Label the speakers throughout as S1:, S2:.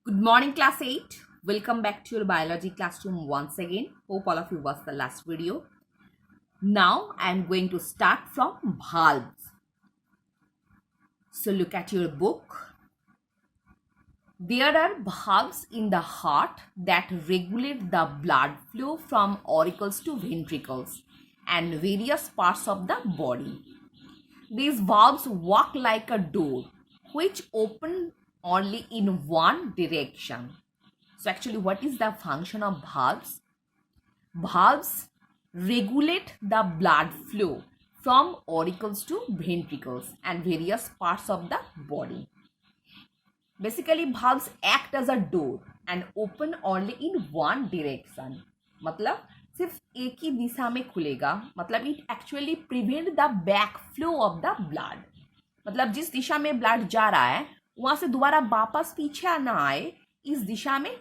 S1: Good morning, class 8. Welcome back to your biology classroom once again. Hope all of you watched the last video. Now I am going to start from valves. So look at your book. There are valves in the heart that regulate the blood flow from auricles to ventricles and various parts of the body. These valves work like a door which open only in one direction. So actually, what is the function of valves? Valves regulate the blood flow from auricles to ventricles and various parts of the body. Basically, valves act as a door and open only in one direction. मतलब सिर्फ एक ही दिशा में खुलेगा. मतलब it actually prevent the back flow of the blood. मतलब जिस दिशा में blood जा रहा है वहां से दोबारा वापस पीछे ना आए, इस दिशा में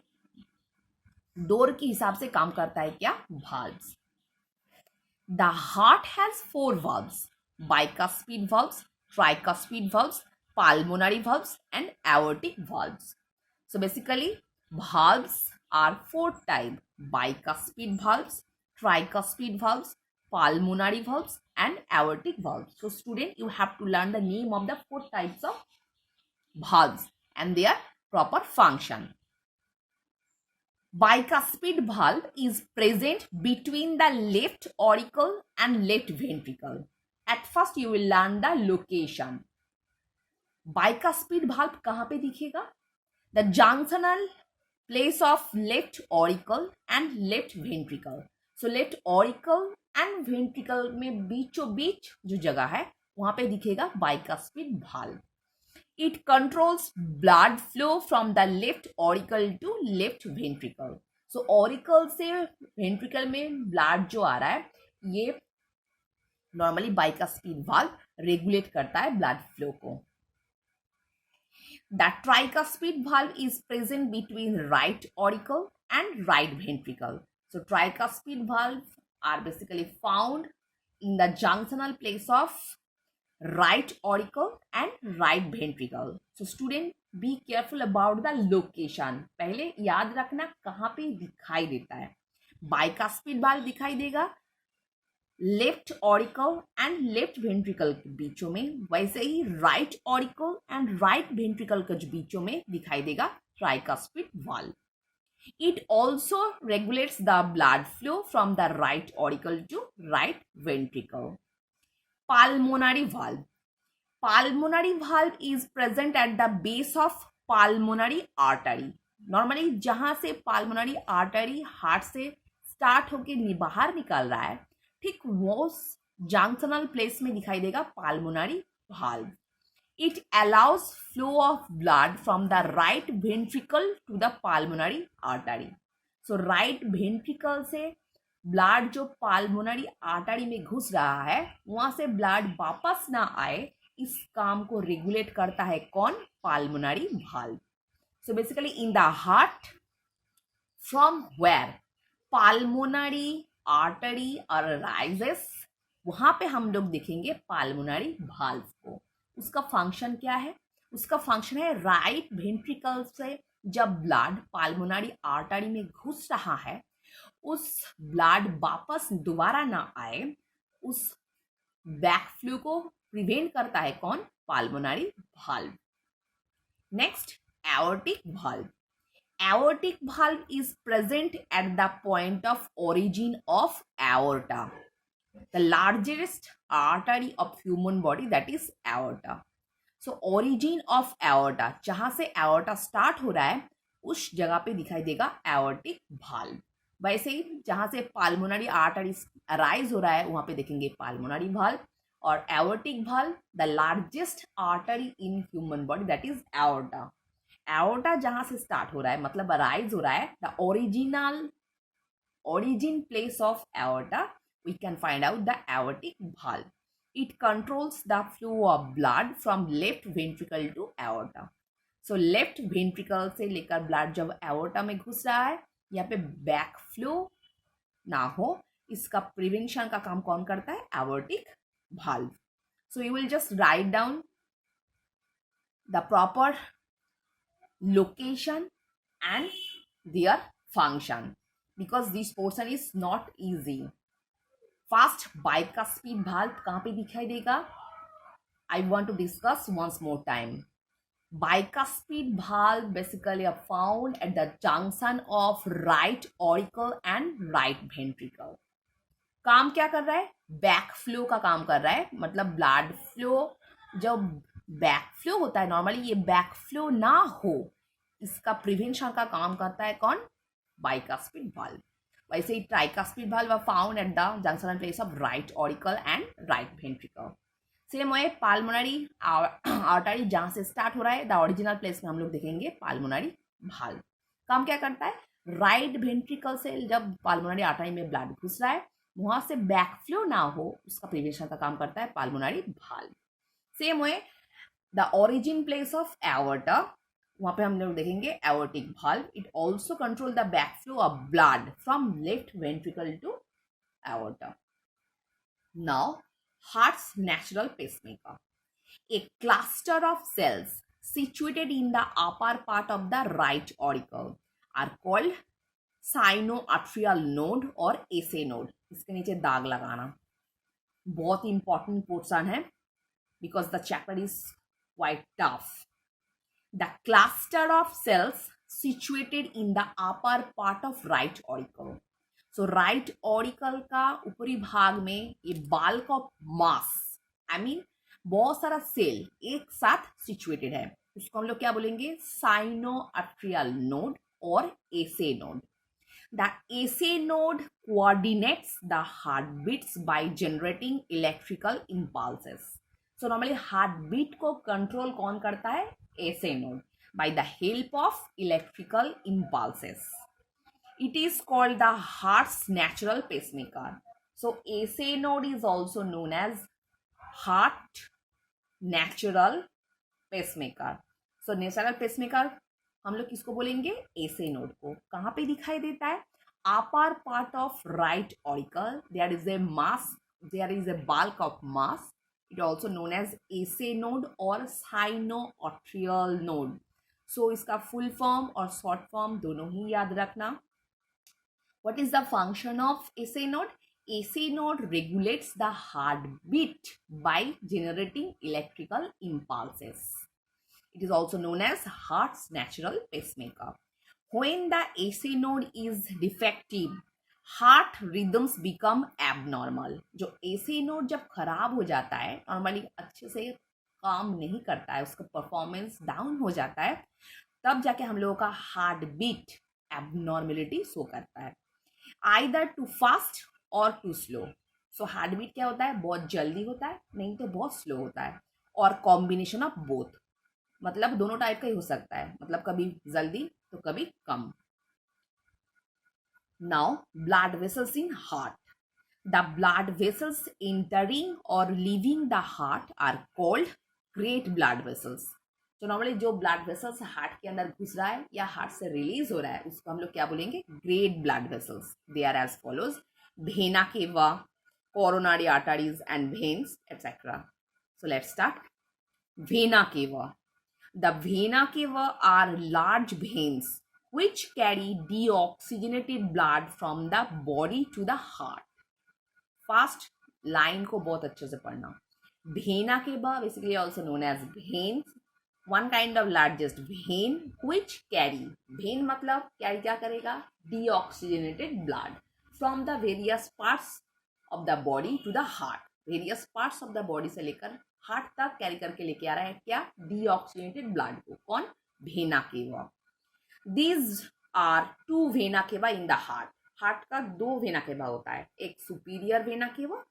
S1: डोर के हिसाब से काम करता है क्या? valves. The heart has four valves: bicuspid valves, tricuspid valves, pulmonary valves, and aortic valves. So basically, valves are four types: bicuspid valves, tricuspid valves, pulmonary valves, and aortic valves. So student, you have to learn the name of the four types of valves and their proper function. Bicuspid valve is present between the left auricle and left ventricle. At first you will learn the location. Bicuspid valve कहाँ पे दिखेगा? The junctional place of left auricle and left ventricle. So left auricle and ventricle में बीचों बीच जो जगह है वहां पे दिखेगा bicuspid valve. It controls blood flow from the left auricle to left ventricle. So auricle से ventricle में blood जो आ रहा है ये normally bicuspid valve regulate करता है blood flow को. The tricuspid valve is present between right auricle and right ventricle. So tricuspid valve are basically found in the junctional place of right auricle and right ventricle. So student, be careful about the location. पहले याद रखना कहाँ पे दिखाई देता है. bicuspid valve दिखाई देगा left auricle and left ventricle के बीचों में, वैसे ही right auricle and right ventricle के बीचों में दिखाई देगा tricuspid valve. It also regulates the blood flow from the right auricle to right ventricle. Pulmonary valve. Pulmonary valve is present at the base of pulmonary artery. Normally जहां से pulmonary artery heart से start होके बाहर निकल रहा है, ठीक वो जंक्शनल प्लेस में दिखाई देगा pulmonary valve. It allows flow of blood from the right ventricle to the pulmonary artery. So right ventricle से ब्लड जो pulmonary artery में घुस रहा है वहां से ब्लड वापस ना आए, इस काम को रेगुलेट करता है कौन? pulmonary valve. So basically in the heart, from where pulmonary artery arises, वहां पे हम लोग देखेंगे pulmonary valve को. उसका फंक्शन क्या है? उसका फंक्शन है राइट वेंट्रिकल से जब ब्लड pulmonary artery में घुस रहा है उस ब्लड वापस दोबारा ना आए, उस बैक फ्लो को प्रिवेंट करता है कौन? pulmonary valve. Next, aortic valve. Aortic valve is present at the point of origin of aorta, the largest artery of human body, that is aorta. So origin of aorta, जहां से aorta start हो रहा है उस जगह पे दिखाई देगा aortic valve. वैसे ही जहां से pulmonary artery arise हो रहा है वहां पे देखेंगे pulmonary valve. और aortic valve, the largest artery in human body, that is aorta. aorta जहां से start हो रहा है मतलब arise हो रहा है, the origin place of aorta, we can find out the aortic valve. It controls the flow of blood from left ventricle to aorta. So left ventricle से लेकर blood जब aorta में घुस रहा है, यहाँ पे back flow ना हो, इसका प्रिवेंशन का काम कौन करता है? aortic valve. So you will just write down the proper location and their function, because this portion is not easy. Fast bicuspid valve कहाँ पे दिखाई देगा? I want to discuss once more time. Bicuspid valve basically are found at the junction of right auricle and right ventricle. काम क्या कर रहा है? Back flow का काम कर रहा है, मतलब ब्लड फ्लो, जब बैक फ्लो होता है नॉर्मली, ये बैक फ्लो ना हो इसका प्रिवेंशन का काम करता है कौन? Bicuspid valve. वैसे ही tricuspid valve are found at the junction and place of right auricle and right ventricle. Same way pulmonary artery जहां से स्टार्ट हो रहा है, द ओरिजिनल प्लेस में हम लोग देखेंगे पाल्मोनरी वाल्व. काम क्या करता है? राइट वेंट्रिकल से जब पाल्मोनरी आर्टरी में ब्लड घुस रहा है, वहां से बैक फ्लो ना हो उसका प्रिवेंशन का काम करता है pulmonary valve. Same way the origin place of aorta, वहां पे हम लोग देखेंगे aortic valve. It also control the back flow of blood from left ventricle to aorta. Now heart's natural pacemaker. A cluster of cells situated in the upper part of the right auricle are called sinoatrial node और AC node. इसके नीचे दाग लगाना, बहुत important portion है because the chapter is quite tough. The cluster of cells situated in the upper part of right auricle. So right auricle का ऊपरी भाग में ये bulk of mass, I mean बहुत सारा सेल एक साथ सिचुएटेड है, उसको हम लोग क्या बोलेंगे? साइनोआर्ट्रियल नोड और SA node. The SA node coordinates the heart beats by generating electrical impulses. So normally heart beat को कंट्रोल कौन करता है? SA node, by the help of electrical impulses. It is called the heart's natural pacemaker. So SA node is also known as heart natural pacemaker. So natural pacemaker हम लोग किसको बोलेंगे? एसे node को. कहाँ पे दिखाई देता है? Upper part of right auricle. There is a mass, there is a bulk of mass. It also known as SA node और साइनोआर्ट्रियल नोड. सो इसका फुल फॉर्म और शॉर्ट फॉर्म दोनों ही याद रखना. What is the function of SA node? AC node regulates the heartbeat by generating electrical impulses. It is also known as heart's natural pacemaker. When the AC node is defective, heart rhythms become abnormal. जो AC node जब खराब हो जाता है, normally अच्छे से काम नहीं करता है, उसका परफॉर्मेंस डाउन हो जाता है, तब जाके हम लोगों का हार्ट बीट एबनॉर्मेलिटी शो करता है. आइदर टू फास्ट और too slow. So heart beat क्या होता है? बहुत जल्दी होता है, नहीं तो बहुत स्लो होता है, और कॉम्बिनेशन ऑफ बोथ, मतलब दोनों टाइप का ही हो सकता है, मतलब कभी जल्दी तो कभी कम. Now blood vessels in heart. The blood vessels entering और leaving the heart are called great blood vessels. तो नॉर्मली जो ब्लड वेसल्स हार्ट के अंदर घुस रहा है या हार्ट से रिलीज हो रहा है, उसको हम लोग क्या बोलेंगे? Great blood vessels. They are as follows: vena cava, coronary arteries and veins, etc. So let's start. Vena cava. The vena cava are large veins which carry deoxygenated blood from the body to the heart. Fast line को बहुत अच्छे से पढ़ना. Vena cava basically also known as veins. One kind of largest vein which carry. Vein मतलब क्या करेगा? Deoxygenated blood from the various parts of the body to the heart. Various parts of the body से लेकर heart तक carry करके लेके आ रहा है क्या? डीऑक्सीजनेटेड ब्लड को. कौन? Vena cava. These are two vena cava in the heart. Heart का दो वेना केवा होता है, एक superior vena cava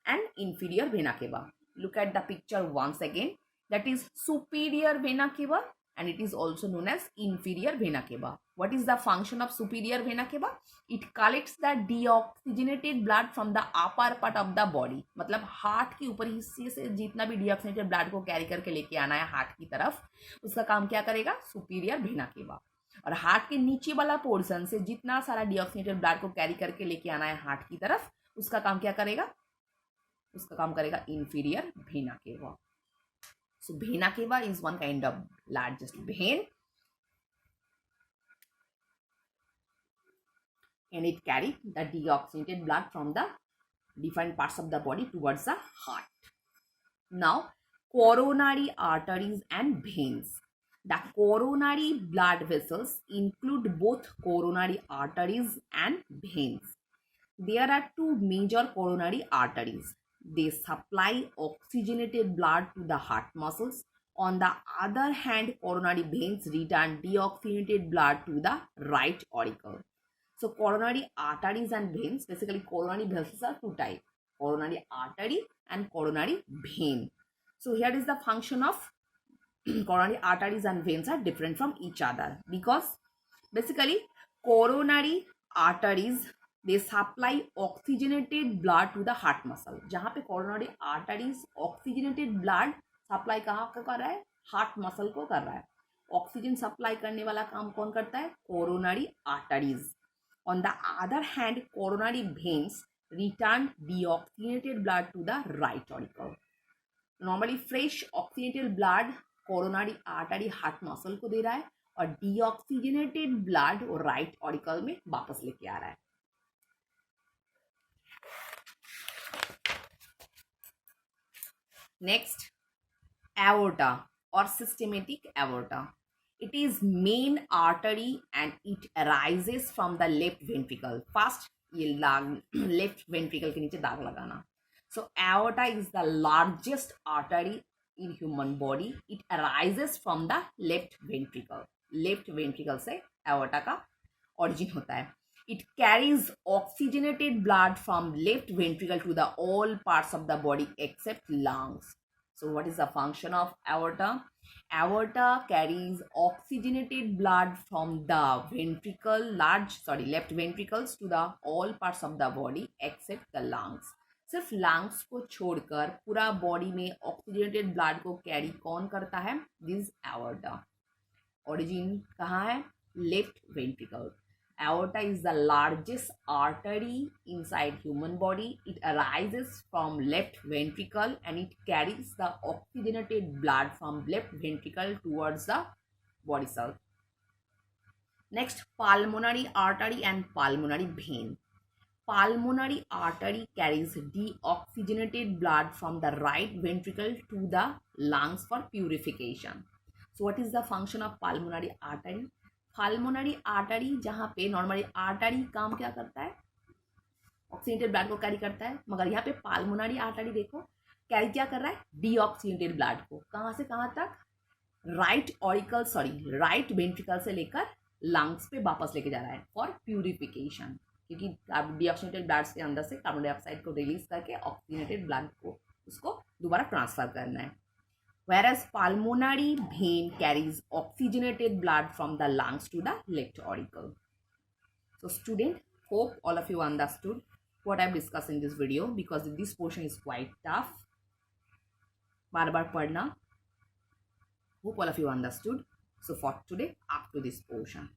S1: and inferior vena cava. Look at the picture once again. That is superior vena cava and it is also known as inferior vena cava. What is the function of superior vena cava? It collects the deoxygenated blood from the upper part of the body. मतलब heart के ऊपरी हिस्से से जितना भी deoxygenated blood को carry करके लेके आना है हार्ट की तरफ, उसका काम क्या करेगा? Superior vena cava. और हार्ट के नीचे वाला पोर्शन से जितना सारा deoxygenated blood को कैरी करके लेके आना है हार्ट की तरफ, उसका काम क्या करेगा? उसका काम करेगा inferior vena cava. So vena cava is one kind of largest vein. and it carry the deoxygenated blood from the different parts of the body towards the heart. Now, coronary arteries and veins. The coronary blood vessels include both coronary arteries and veins. There are two major coronary arteries. They supply oxygenated blood to the heart muscles. On the other hand, coronary veins return deoxygenated blood to the right auricle. So coronary arteries and veins, basically coronary vessels are two types, coronary artery and coronary vein. So here is the function of coronary arteries and veins are different from each other because basically coronary arteries, they supply oxygenated blood to the heart muscle. जहाँ पे coronary arteries oxygenated blood supply कहाँ कर रहा है, heart muscle को कर रहा है. ऑक्सीजन सप्लाई करने वाला काम कौन करता है, coronary arteries. On the other hand, coronary veins return deoxygenated blood to the right auricle. Normally fresh oxygenated blood coronary artery heart muscle को दे रहा है और deoxygenated blood वो right auricle में वापस लेके आ रहा है. Next, aorta or systematic aorta. It is main artery and it arises from the left ventricle. First, ये left ventricle के नीचे दाग लगाना. So aorta is the largest artery in human body. It arises from the left ventricle. Left ventricle से aorta का origin होता है. It carries oxygenated blood from left ventricle to the all parts of the body except lungs. So what is the function of aorta? Aorta carries oxygenated blood from the left ventricles to the all parts of the body except the lungs. सिर्फ lungs को छोड़कर पूरा body में oxygenated blood को carry कौन करता है, this aorta. Origin कहाँ है, left ventricle. Aorta is the largest artery inside human body. It arises from left ventricle and it carries the oxygenated blood from left ventricle towards the body cell. Next, pulmonary artery and pulmonary vein. Pulmonary artery carries deoxygenated blood from the right ventricle to the lungs for purification. So what is the function of pulmonary artery? Pulmonary artery, जहाँ पे normally artery काम क्या करता है, oxygenated blood को carry करता है, मगर यहाँ पे पल्मोनरी आर्टरी देखो कैरी क्या कर रहा है, डीऑक्सीजनेटेड ब्लड को. कहाँ से कहाँ तक, राइट वेंट्रिकल से लेकर लंग्स पे वापस लेके जा रहा है फॉर प्यूरिफिकेशन, क्योंकि डीऑक्सीजनेटेड ब्लड के अंदर से कार्बन डाइऑक्साइड को रिलीज करके ऑक्सीजनेटेड ब्लड को उसको दोबारा ट्रांसफर करना है. Whereas pulmonary vein carries oxygenated blood from the lungs to the left auricle. So student, hope all of you understood what I have discussed in this video, because this portion is quite tough. बार बार पढ़ना. Hope all of you understood. So for today, up to this portion.